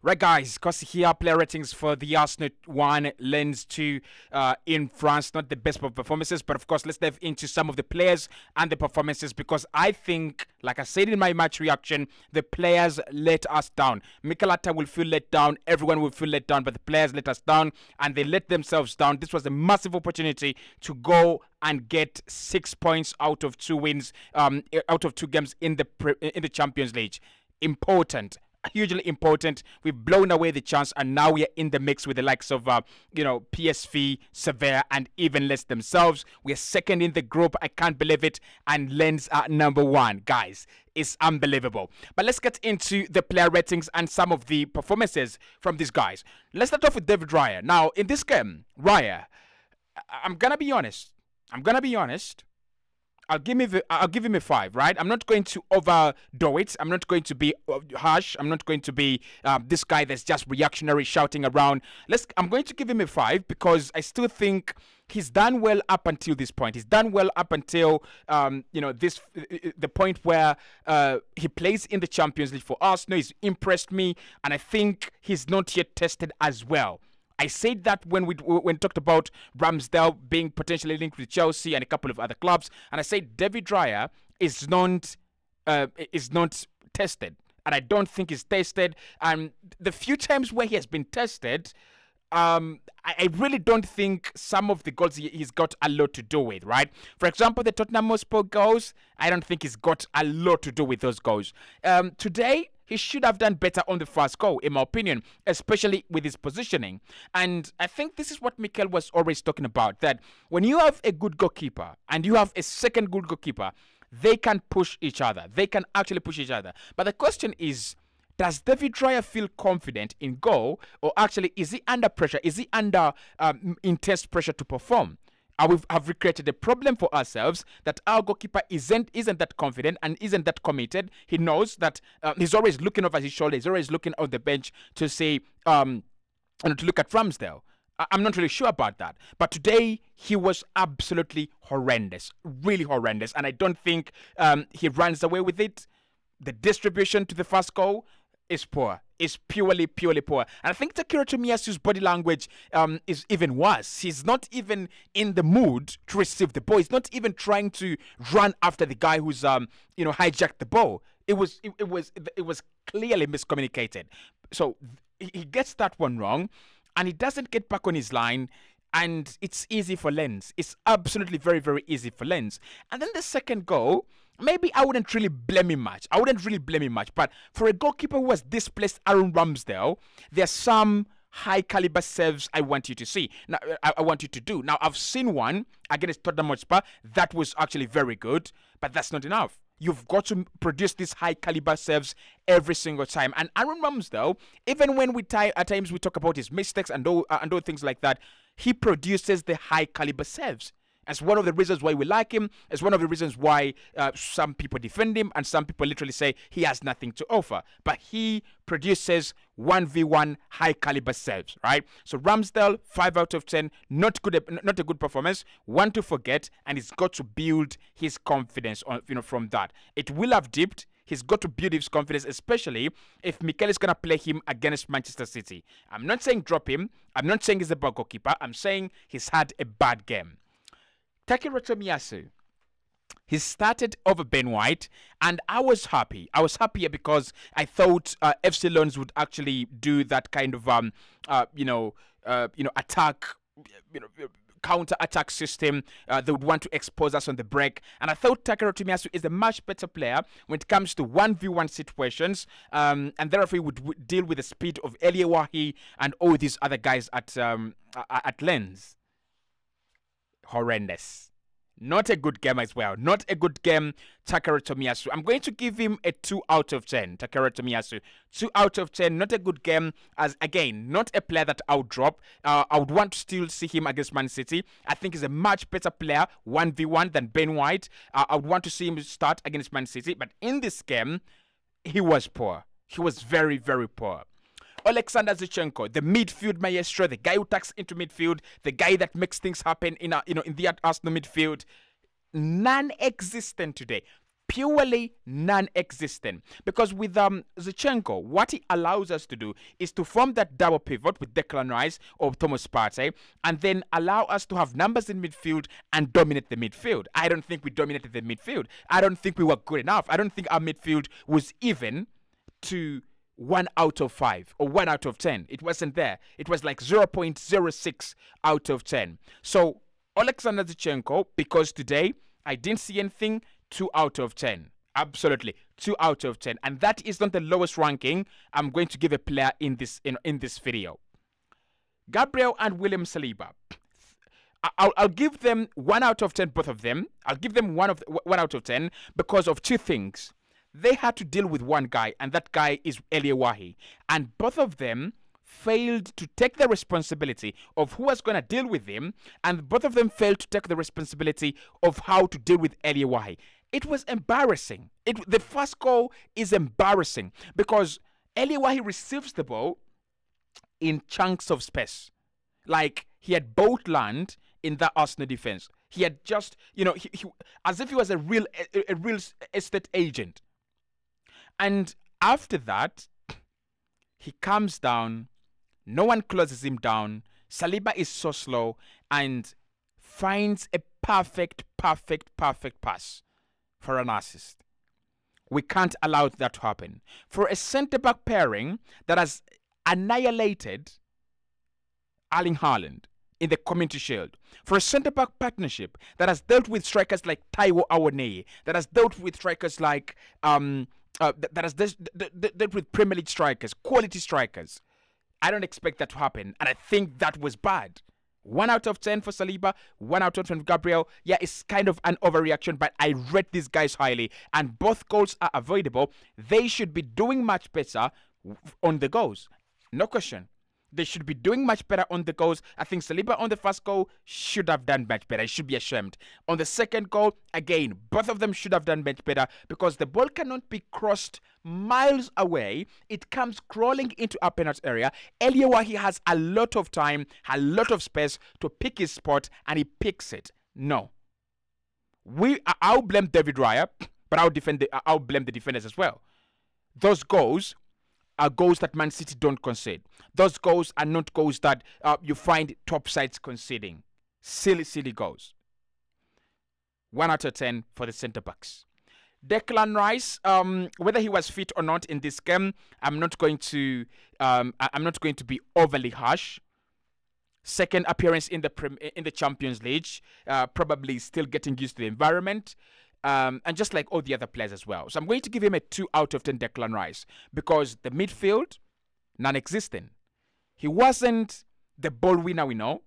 Right, guys, Cossy here. Player ratings for the Arsenal 1, Lens 2 in France. Not the best of performances, but of course, let's dive into some of the players and the performances because I think, like I said in my match reaction, the players let us down. Mikel Arteta will feel let down, everyone will feel let down, but the players let us down and they let themselves down. This was a massive opportunity to go and get 6 points out of 2 wins, out of 2 games in the Champions League. Important, hugely important. We've blown away the chance, and now we are in the mix with the likes of, PSV, Sevilla, and even Lens themselves. We are second in the group. I can't believe it. And Lens are number 1, guys. It's unbelievable. But let's get into the player ratings and some of the performances from these guys. Let's start off with David Raya. Now, in this game, Raya, I'm gonna be honest. I'll give him a 5, right? I'm not going to overdo it. I'm not going to be harsh. I'm not going to be this guy that's just reactionary, shouting around. I'm going to give him a 5 because I still think he's done well up until this point. He's done well up until the point where he plays in the Champions League for Arsenal. He's impressed me, and I think he's not yet tested as well. I said that when we talked about Ramsdale being potentially linked with Chelsea and a couple of other clubs, and I said David Raya is not tested, and I don't think he's tested. And the few times where he has been tested, I really don't think some of the goals he's got a lot to do with, right? For example, the Tottenham Hotspur goals, I don't think he's got a lot to do with those goals. Today, he should have done better on the first goal, in my opinion, especially with his positioning. And I think this is what Mikel was always talking about, that when you have a good goalkeeper and you have a second good goalkeeper, they can push each other. They can actually push each other. But the question is, does David Raya feel confident in goal, or actually is he under pressure? Is he under intense pressure to perform? Have we created a problem for ourselves that our goalkeeper isn't that confident and isn't that committed? He knows that he's always looking over his shoulder. He's always looking on the bench to say, to look at Ramsdale. I'm not really sure about that. But today, he was absolutely horrendous. Really horrendous. And I don't think he runs away with it. The distribution to the first goal is poor. Is purely poor. And I think Takiro Tomiyasu's body language is even worse. He's not even in the mood to receive the ball. He's not even trying to run after the guy who's hijacked the ball. It was clearly miscommunicated. So he gets that one wrong, and he doesn't get back on his line. And it's easy for Lens. It's absolutely very, very easy for Lens. And then the second goal, maybe I wouldn't really blame him much. But for a goalkeeper who has displaced Aaron Ramsdale, there's some high caliber saves I want you to see. Now, I want you to do. Now, I've seen one against Tottenham Hotspur that was actually very good, but that's not enough. You've got to produce these high caliber saves every single time. And Aaron Ramsdale, even when at times we talk about his mistakes and all things like that, he produces the high caliber saves. That's one of the reasons why we like him. It's one of the reasons why some people defend him and some people literally say he has nothing to offer. But he produces 1v1 high caliber saves, right? So Ramsdale, 5 out of 10, not a good performance, one to forget, and he's got to build his confidence from that. It will have dipped. He's got to build his confidence, especially if Mikel is going to play him against Manchester City. I'm not saying drop him. I'm not saying he's a bad goalkeeper. I'm saying he's had a bad game. Takiro Tomiyasu, he started over Ben White, and I was happy. I was happier because I thought FC Lens would actually do that kind of attack, counter-attack system. They would want to expose us on the break. And I thought Takiro Tomiyasu is a much better player when it comes to 1v1 situations. And therefore, he would deal with the speed of Elie Wahi and all these other guys at Lens. Horrendous. Not a good game as well. Not a good game, Takiro Tomiyasu. I'm going to give him a 2 out of 10, Takiro Tomiyasu. 2 out of 10, not a good game. As again, not a player that I would drop. I would want to still see him against Man City. I think he's a much better player, 1v1, than Ben White. I would want to see him start against Man City. But in this game, he was poor. He was very, very poor. Alexander Zinchenko, the midfield maestro, the guy who tucks into midfield, the guy that makes things happen in the Arsenal midfield, non-existent today. purely non-existent. Because with Zinchenko, what he allows us to do is to form that double pivot with Declan Rice or Thomas Partey, and then allow us to have numbers in midfield and dominate the midfield. I don't think we dominated the midfield. I don't think we were good enough. I don't think our midfield was even to 1 out of 5 or 1 out of 10. It wasn't there. It was like 0.06 out of 10. So Alexander Zinchenko, because today I didn't see anything, 2 out of 10. Absolutely, 2 out of 10. And that is not the lowest ranking I'm going to give a player in this video. Gabriel and William Saliba. I'll give them 1 out of 10, both of them. I'll give them 1 out of 10 because of 2 things. They had to deal with one guy, and that guy is Eliawahi. And both of them failed to take the responsibility of who was going to deal with him, and both of them failed to take the responsibility of how to deal with Eliawahi. It was embarrassing. The first goal is embarrassing because Eliawahi receives the ball in chunks of space. Like he had both land in that Arsenal defense. He had just, he, as if he was a real estate agent. And after that, he comes down. No one closes him down. Saliba is so slow and finds a perfect pass for an assist. We can't allow that to happen. For a centre-back pairing that has annihilated Erling Haaland in the Community Shield, for a centre-back partnership that has dealt with strikers like Taiwo Awoniyi, that has dealt with strikers like that has dealt with Premier League strikers, quality strikers, I don't expect that to happen, and I think that was bad. 1 out of 10 for Saliba, 1 out of 10 for Gabriel. Yeah, it's kind of an overreaction, but I rate these guys highly, and both goals are avoidable. They should be doing much better on the goals. No question. They should be doing much better on the goals. I think Saliba on the first goal should have done much better. He should be ashamed. On the second goal, again, both of them should have done much better because the ball cannot be crossed miles away. It comes crawling into our penalty area. Eliawahi has a lot of time, a lot of space to pick his spot, and he picks it. No. I'll blame David Raya, but I'll blame the defenders as well. Those goals are goals that Man City don't concede. Those goals are not goals that you find top sides conceding. Silly goals. 1 out of 10 for the centre backs. Declan Rice, whether he was fit or not in this game, I'm not going to be overly harsh. Second appearance in the Champions League, probably still getting used to the environment. And just like all the other players as well. So I'm going to give him a 2 out of 10 Declan Rice because the midfield, non-existent. He wasn't the ball winner we know,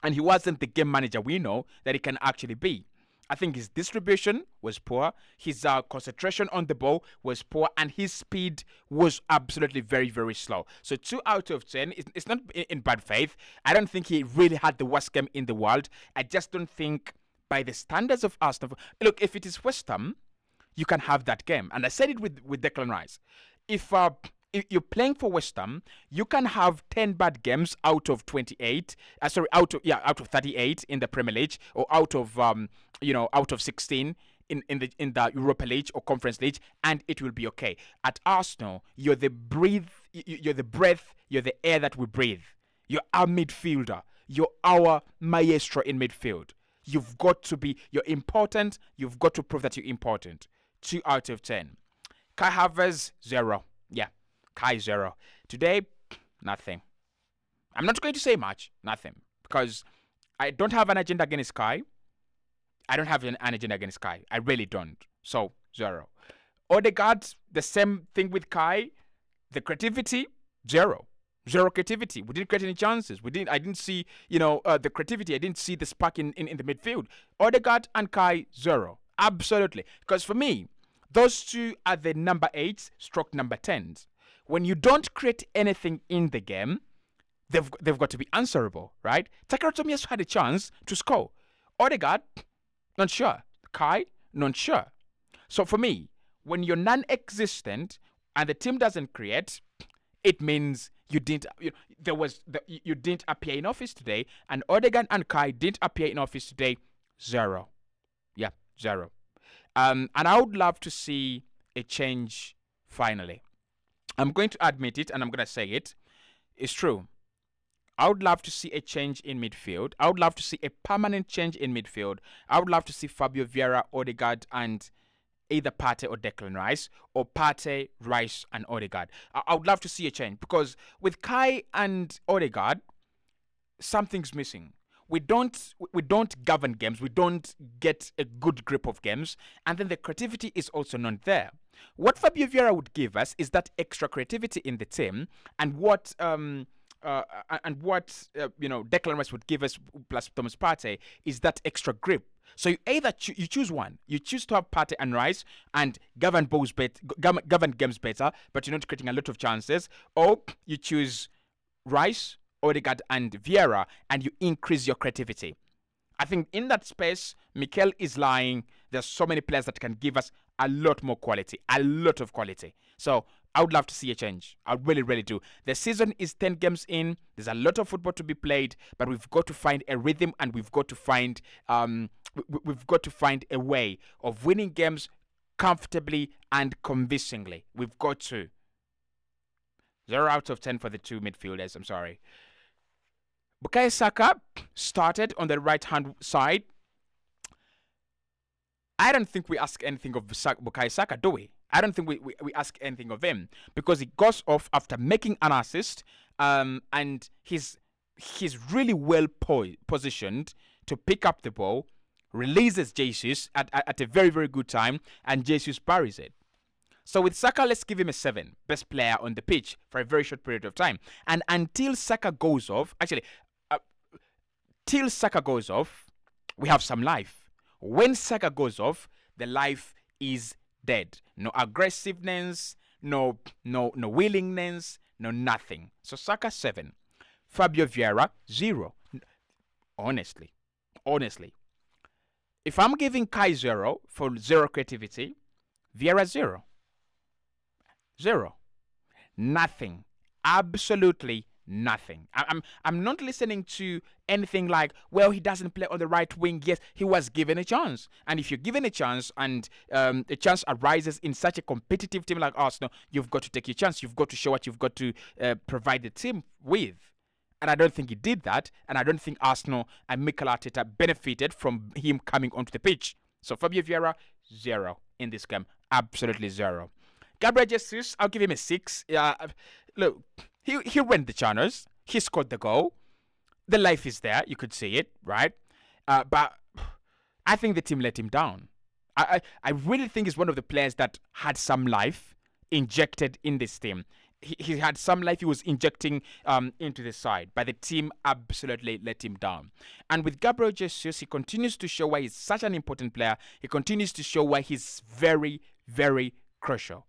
and he wasn't the game manager we know that he can actually be. I think his distribution was poor, his concentration on the ball was poor, and his speed was absolutely very slow. So 2 out of 10, it's not in bad faith. I don't think he really had the worst game in the world. I just don't think by the standards of Arsenal. Look, if it is West Ham, you can have that game. And I said it with Declan Rice. If you're playing for West Ham, you can have 10 bad games out of 28. Out of 38 in the Premier League, or out of 16 in the Europa League or Conference League, and it will be okay. At Arsenal, you're the breath, you're the air that we breathe. You're our midfielder. You're our maestro in midfield. You're important. You've got to prove that you're important. 2 out of 10. Kai Havertz, 0. Yeah, Kai, 0. Today, nothing. I'm not going to say much. Nothing. Because I don't have an agenda against Kai. I don't have an agenda against Kai. I really don't. So, 0. Odegaard, the same thing with Kai. The creativity, 0. 0 creativity. We didn't create any chances. I didn't see, the creativity. I didn't see the spark in the midfield. Odegaard and Kai, 0. Absolutely. Because for me, those two are the number 8s stroke number 10s. When you don't create anything in the game, they've got to be answerable, right? Takara Tomiyasu had a chance to score. Odegaard, not sure. Kai, not sure. So for me, when you're non-existent and the team doesn't create, it means you didn't appear in office today, and Odegaard and Kai didn't appear in office today. 0. Yeah, 0. And I would love to see a change finally. I'm going to admit it and I'm going to say it. It's true. I would love to see a change in midfield. I would love to see a permanent change in midfield. I would love to see Fabio Vieira, Odegaard, and either Partey or Declan Rice, or Partey, Rice, and Odegaard. I would love to see a change because with Kai and Odegaard, something's missing. We don't govern games. We don't get a good grip of games, and then the creativity is also not there. What Fabio Vieira would give us is that extra creativity in the team, and what Declan Rice would give us plus Thomas Partey is that extra grip. So you either you choose one. You choose to have Partey and Rice and govern games better, but you're not creating a lot of chances, or you choose Rice, Odegaard, and Vieira, and you increase your creativity. I think in that space, Mikel is lying. There's so many players that can give us a lot more quality, a lot of quality. So I would love to see a change. I really, really do. The season is 10 games in. There's a lot of football to be played, but we've got to find a rhythm, and we've got to find a way of winning games comfortably and convincingly. We've got to. 0 out of 10 for the two midfielders. I'm sorry. Bukayo Saka started on the right-hand side. I don't think we ask anything of Bukayo Saka, do we? I don't think we ask anything of him because he goes off after making an assist, and he's really well positioned to pick up the ball, releases Jesus at a very, very good time, and Jesus buries it. So with Saka, let's give him a 7. Best player on the pitch for a very short period of time. And until Saka goes off, till Saka goes off, we have some life. When Saka goes off, the life is dead. No aggressiveness, no willingness, no nothing. So Saka 7. Fabio Vieira 0. Honestly. If I'm giving Kai 0 for 0 creativity, Vieira 0. 0. Nothing. Absolutely nothing. I'm not listening to anything like, well, he doesn't play on the right wing. Yes, he was given a chance. And if you're given a chance and a chance arises in such a competitive team like Arsenal, you've got to take your chance. You've got to show what you've got to provide the team with. And I don't think he did that. And I don't think Arsenal and Mikel Arteta benefited from him coming onto the pitch. So Fabio Vieira, 0 in this game. Absolutely 0. Gabriel Jesus, I'll give him a 6. Look, he ran the channels. He scored the goal. The life is there. You could see it, right? But I think the team let him down. I really think he's one of the players that had some life injected in this team. He had some life he was injecting into the side, but the team absolutely let him down. And with Gabriel Jesus, he continues to show why he's such an important player. He continues to show why he's very, very crucial.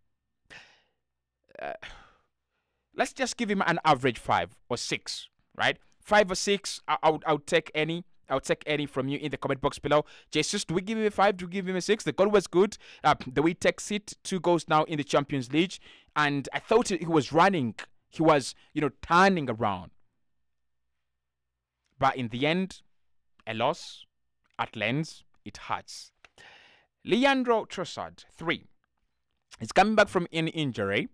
Let's just give him an average 5 or 6, right? 5 or 6, I would take any. I'll take any from you in the comment box below. Jesus, do we give him a 5? Do we give him a 6? The goal was good. The way he takes it, 2 goals now in the Champions League. And I thought he was running. He was, turning around. But in the end, a loss at Lens, it hurts. Leandro Trossard, 3. He's coming back from an injury.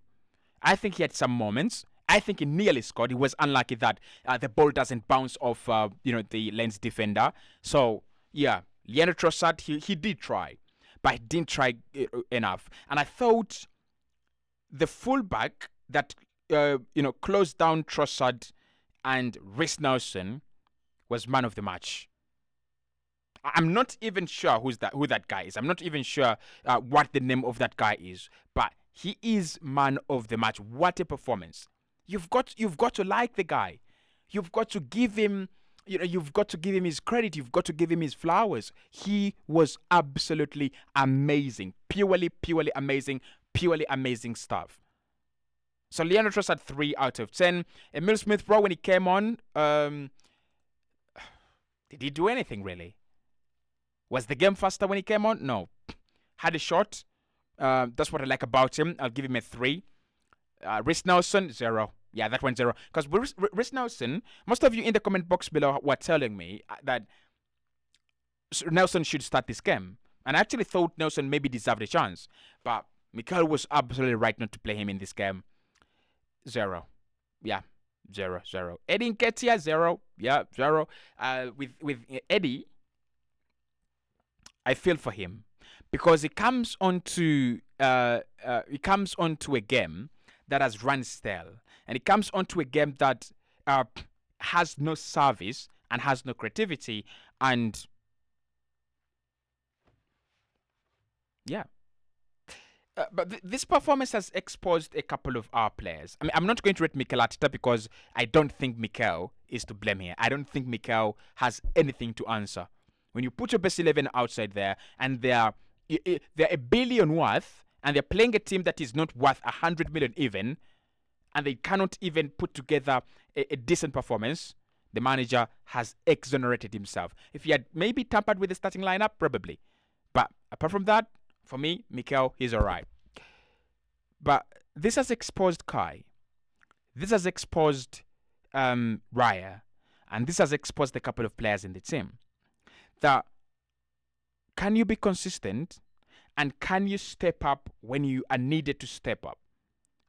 I think he had some moments. I think he nearly scored. He was unlucky that the ball doesn't bounce off, the Lens defender. So, yeah, Leandro Trossard, he did try, but he didn't try enough. And I thought the fullback that, closed down Trossard and Reece Nelson was man of the match. I'm not even sure who that guy is. I'm not even sure what the name of that guy is, but he is man of the match. What a performance! You've got to like the guy. You've got to give him, you've got to give him his credit. You've got to give him his flowers. He was absolutely amazing. Purely amazing. Purely amazing stuff. So Leandro Trossard 3 out of 10. Emile Smith-Rowe, when he came on, did he do anything really? Was the game faster when he came on? No. Had a shot. That's what I like about him. I'll give him a 3. Reece Nelson, 0. Yeah, that went 0. Because Reece Nelson, most of you in the comment box below were telling me that Nelson should start this game. And I actually thought Nelson maybe deserved a chance. But Mikel was absolutely right not to play him in this game. 0. Yeah, 0. Eddie Nketiah, 0. Yeah, 0. With Eddie, I feel for him because it comes onto a game that has run stale, and it comes onto a game that has no service and has no creativity, and yeah. But this performance has exposed a couple of our players. I mean, I'm not going to rate Mikel Arteta because I don't think Mikel is to blame here. I don't think Mikel has anything to answer. When you put your best 11 outside there and they're $1 billion worth and they're playing a team that is not worth 100 million even, and they cannot even put together a decent performance, the manager has exonerated himself. If he had maybe tampered with the starting lineup, probably. But apart from that, for me, Mikel, he's alright. But this has exposed Kai. This has exposed Raya. And this has exposed a couple of players in the team. That can you be consistent and can you step up when you are needed to step up?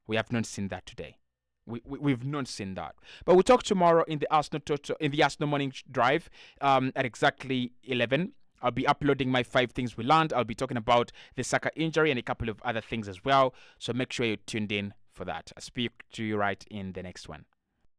We have not seen that today. We've not seen that. But we'll talk tomorrow in the Arsenal morning drive at exactly 11. I'll be uploading my 5 things we learned. I'll be talking about the Saka injury and a couple of other things as well. So make sure you're tuned in for that. I'll speak to you right in the next one.